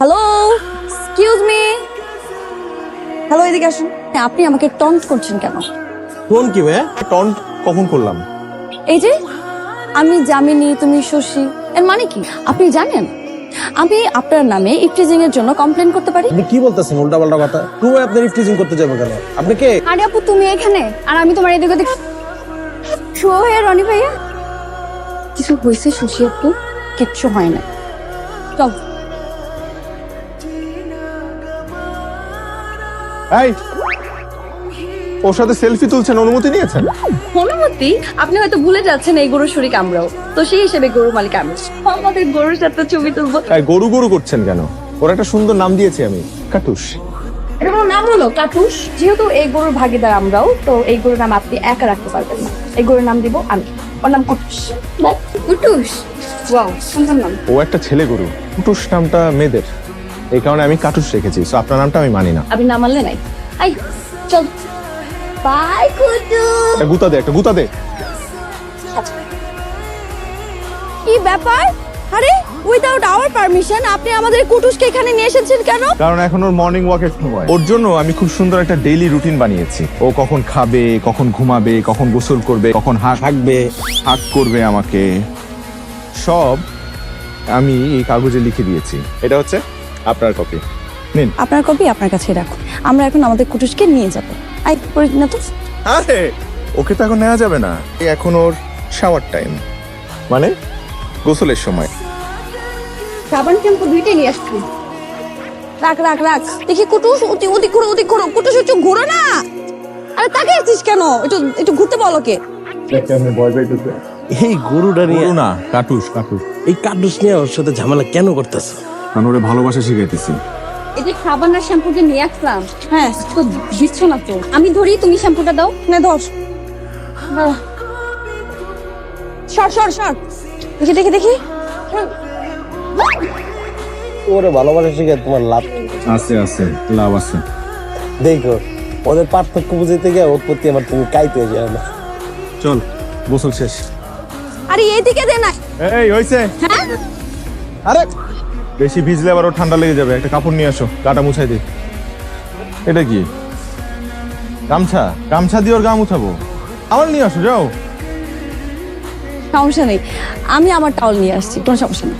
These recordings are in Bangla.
Hello, excuse me. হ্যালো, এদিকে আসুন। আপনি আমাকে টন্ট করছেন কেন? ফোন কি ভাই? টন্ট কখন করলাম? এই যে আমি যামিনী, তুমি শশী, এর মানে কি আপনি জানেন? আমি আপনার নামে ইফটিজিং এর জন্য কমপ্লেন করতে পারি। আপনি কি বলতেছেন উল্টাপাল্টা কথা? তুমি আপনার ইফটিজিং করতে যাবে কেন? আপনি কে? আরে আপু, তুমি এখানে আর আমি তোমার এদিকে দেখ। শো হে রনি ভাইয়া, কিছু হয়েছে শশী আপু? কিচ্ছু হয় না, চল। এই, ওর সাথে সেলফি তুলছেন, অনুমতি নিয়েছেন? অনুমতি? আপনি হয়তো ভুলে যাচ্ছেন এই গরুর শরীর আমরাও তো, সেই হিসেবে গরু মালিক আমি। আমাদের গরুর সাথে ছবি তুলবো। এই, গরু গরু করছেন কেন? ওর একটা সুন্দর নাম দিয়েছি আমি, কাটুস। এটা কোনো নাম হলো কাটুস? যেহেতু এই গরুর ভাগিদার আমরাও, তো এই গরুর নাম আপনি একা রাখতে পারবেন না। এই গরুর নাম দিব আমি, ওর নাম কুটুস। কুটুস, ওয়াও, সুন্দর নাম। ও একটা ছেলে গরু, কুটুস নামটা মেয়েদের, এই কারণে আমি কাটুস রেখেছি। সো আপনার নামটা আমি মানি না। আপনি না মানলে নাই। আই, চল। বাই কুটুস। একটা গুতা দে, একটা গুতা দে। কি ব্যাপার? আরে উইদাউট আওয়ার পারমিশন আপনি আমাদের কুটুসকে এখানে নিয়ে এসেছেন কেন? কারণ এখন ওর মর্নিং ওয়াকের সময়। ওর জন্য আমি খুব সুন্দর একটা ডেইলি রুটিন বানিয়েছি। ও কখন খাবে, কখন ঘুমাবে, কখন গোসল করবে, কখন হাঁকবে, হাঁক করবে আমাকে, সব আমি এই কাগজে লিখে দিয়েছি। এটা হচ্ছে আপনার কপি, নিন। আপনার কপি আপনার কাছেই রাখুন। আমরা এখন আমাদের কুটুসকে নিয়ে যাব। আই, পড়ি না তো। আরে ওকে তো এখন নেওয়া যাবে না, এখন ওর শাওয়ার টাইম, মানে গোসলের সময়। সাবান শ্যাম্পু দুইটাই নিয়ে আসছি। রাখ রাখ রাখ। দেখি কুটুস, ওদিক ঘুরো, ওদিক ঘুরো। কুটুস একটু ঘুরো না। আরে তাকে আছিস কেন? একটু একটু ঘুরতে বলো কে। এই গরুটা নিয়ে গরু না, কাটুস কাটুস। এই কাটুস নিয়ে ওর সাথে ঝামেলা কেন করতেছ? কারণ ওরে ভালোবাসা শিখাইতেছি। এই যে সাবান আর শ্যাম্পু যে নিয়ে আসলাম, হ্যাঁ তো দিচ্ছ না তো। আমি ধরি, তুমি শ্যাম্পুটা দাও। না ধর। সর সর সর। দেখি দেখি দেখি। ওরে ভালোবাসা শিখে তোমার লাভ আছে আছে, লাভ আছে। দেখো, ওদের পার্থক্য বুঝাইতে গিয়ে ওর প্রতি আমার তুমি কাইতে যাও না। চল, গোসল শেষ। আরে এইদিকে দে না। এই হইছে। হ্যাঁ, আরে বেশি ভিজলে আবার ওর ঠান্ডা লেগে যাবে। একটা কাপড় নিয়ে আসো, গাটা মুছাই দিই। এটা কি? গামছা? গামছা দিয়ে ওর গা মুছাবো? আমার নিয়ে আসো, যাও। সমস্যা নেই, আমি আমার টাওয়াল নিয়ে আসছি, কোনো সমস্যা নেই।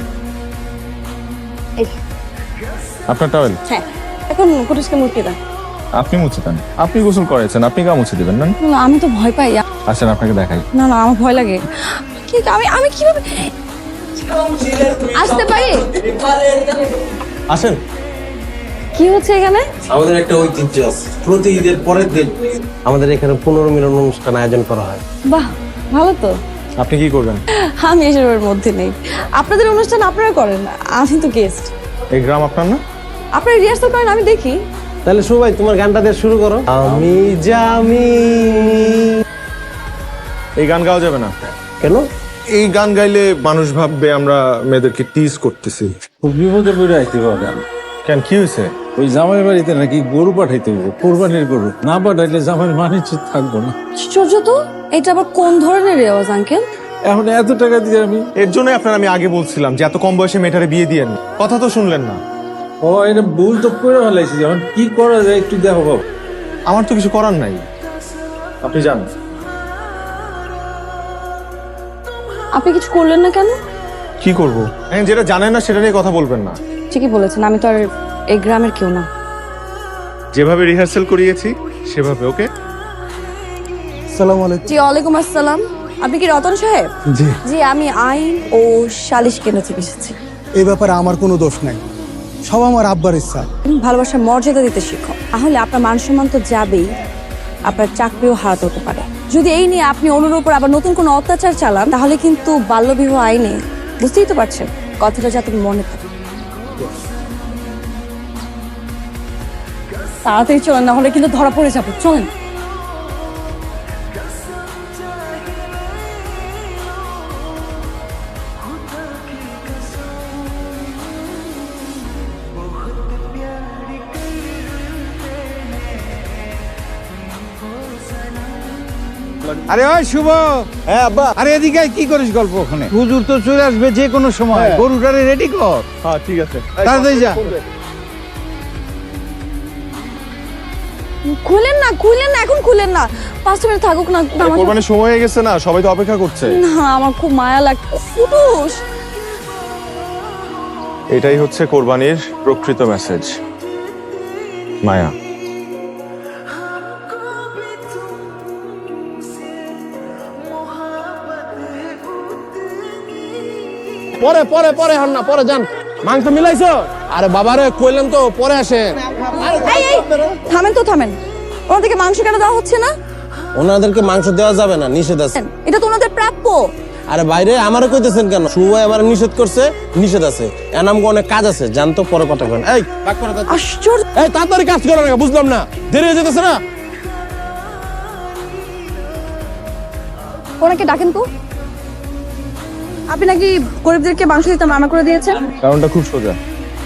এই, আপনার টাওয়েল হ্যাঁ, এখন কুটুসকে মুখে দাও। আপনি মুছে দেন। আপনি গোসল করেছেন, আপনি গা মুছে দিবেন না? না, আমি তো ভয় পাই। আসেন আপনাকে দেখাই। না না, আমার ভয় লাগে। কি আমি আমি কিভাবে আসতে পারি? আসেন। কি হচ্ছে এখানে? আমাদের একটা ঐতিহ্য আছে, প্রতি ঈদের পরের দিন আমাদের এখানে পুনর্মিলন অনুষ্ঠান আয়োজন করা হয়। বাহ, ভালো তো। আপনি কি করবেন? আমি এসবের মধ্যে নেই। আপনাদের অনুষ্ঠান আপনারা করেন, আমি তো গেস্ট। এই গ্রাম আপনার না? আপনারা রিহার্সাল করেন, আমি দেখি। তাহলে সবাই তোমার গানটা দিয়ে শুরু করো। আমি জামি। এই গান গাওয়া যাবে না। কেন? এই গান গাইলে মানুষ ভাববে আমরা মেয়েদেরকে টিজ করতেছি। খুব বিপদে পড়ে আইতে পারেন। কেন, কি হয়েছে? ওই জামাই বাড়িতে নাকি গরু পাঠাইতে হবে, কোরবানির গরু। না পাঠাইলে জামাই মানিজ্য থাকবো না। আশ্চর্য তো, এটা আবার কোন ধরনের রেওয়াজ আঙ্কেল? এখন এত টাকা দিয়ে আমি এর জন্য আপনার আমি আগে বলছিলাম যে এত কম বয়সে মেয়েটারে বিয়ে দিয়েন। কথা তো শুনলেন না। ও এটা ভুল তো করে ফেলাইছি, এখন কি করা যায় একটু দেখো বাবু। আমার তো কিছু করার নাই, আপনি যান। আপনি কিছু করলেন না কেন? কি করব? যেটা জানেন না সেটা নিয়ে কথা বলবেন না। ঠিকই বলেছেন, আমি তো আর এই গ্রামের কেউ না। যেভাবে রিহার্সাল করিয়েছি সেভাবে, ওকে? আসসালামু আলাইকুম। জি, ওয়ালাইকুম আসসালাম। আপনি কি রতন সাহেব? জি, জি, আমি আইন ও সালিশ কেন্দ্র থেকে এসেছি। এই ব্যাপারে আমার কোনো দোষ নাই, সব আমার আব্বার ইচ্ছা। ভালোবাসার মর্যাদা দিতে শিখো, তাহলে আপনার মান সম্মান তো যাবেই, আপনার চাকরিও হারাতে হতে পারে। যদি এই নিয়ে আপনি অনুর উপর আবার নতুন কোনো অত্যাচার চালান, তাহলে কিন্তু বাল্যবিবাহ আইনে, বুঝতেই তো পারছেন, কথাটা যাতে মনে থাকে। তাড়াতাড়ি চলেন, না হলে কিন্তু ধরা পড়ে যাবো। চলেন। আরে ওই শুভ, হ্যাঁ আব্বা। আরে এদিকে আয়, কি করিস গল্প ওখানে? হুজুর তো চলে আসবে যে কোনো সময়, গরুটারে রেডি কর। হ্যাঁ ঠিক আছে, তাড়াতাড়ি যা। খুলেন না, এখন খুলেন না, 5 মিনিট থাকুক না। আমার- কোরবানির সময় হয়ে গেছে না, সবাই তো অপেক্ষা করছে। না, আমার খুব মায়া লাগছে। পুরুষ এটাই হচ্ছে কোরবানির প্রকৃত মেসেজ, মায়া। পরে পরে পরে হন না, পরে যান। মাংস মিলাইছো? আরে বাবারে কইলাম তো পরে আসে। এই, থামেন। ওনাদেরকে মাংস কেন দেওয়া হচ্ছে না? ওনাদেরকে মাংস দেওয়া যাবে না, নিষেধ আছে। এটা তো ওনাদের প্রাপ্য। আরে বাইরে আমারে কইতেছেন কেন? শুভা এবার নিষেধ করছে, নিষেধ আছে। এনাম অনেক কাজ আছে, জান তো, পরে কথা কইন। এই কাজ করো তাড়াতাড়ি। আশ্চর্য। এই তাড়াতাড়ি কাজ করো না, বুঝলাম না, দেরি হয়ে যেতেছে না? ওনাকে ডাকেন তো। আপনি নাকি গরিবদেরকে মাংস দিতে মানা করে দিয়েছেন? কারণটা খুব সোজা,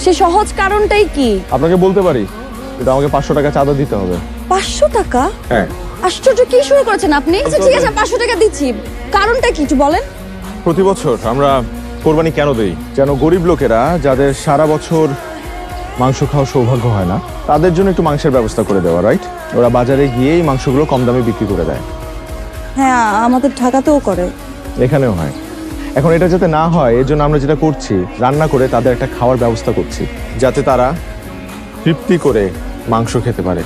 সে সহজ কারণটাই কি? আপনাকে বলতে পারি, কিন্তু আমাকে 500 টাকা চাঁদা দিতে হবে। 500 টাকা? হ্যাঁ। আশ্চর্য, কি শুরু করেছেন আপনি? আচ্ছা ঠিক আছে, 500 টাকা দিচ্ছি। কারণটা কি একটু বলেন। প্রতি বছর আমরা কোরবানি কেন দেই? যেন গরিব লোকেরা, যাদের সারা বছর মাংস খাওয়ার সৌভাগ্য হয় না, তাদের জন্য একটু মাংসের ব্যবস্থা করে দেওয়া, রাইট? ওরা বাজারে গিয়ে এই মাংসগুলো কম দামে বিক্রি করে দেয়। হ্যাঁ, আমাদের ঢাকাতেও করে। এখানেও হয়। এখন এটা যাতে না হয়, এর জন্য আমরা যেটা করছি, রান্না করে তাদের একটা খাওয়ার ব্যবস্থা করছি, যাতে তারা তৃপ্তি করে মাংস খেতে পারে।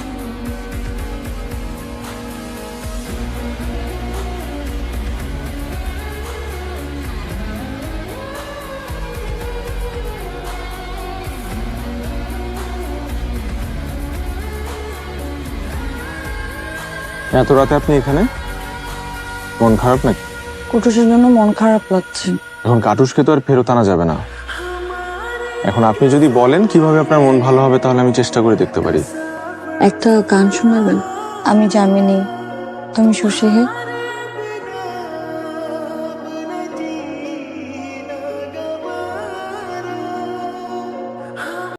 এত রাতে আপনি এখানে? মন খারাপ নাকি? কুটুসের জন্য মন খারাপ লাগছে। এখন কাটুসকে তো আর ফেরত আনা যাবে না। এখন আপনি যদি বলেন কিভাবে আপনার মন ভালো হবে, তাহলে আমি চেষ্টা করে দেখতে পারি। একটা গান শোনাবেন? আমি জামিনী তুমি শশী হে।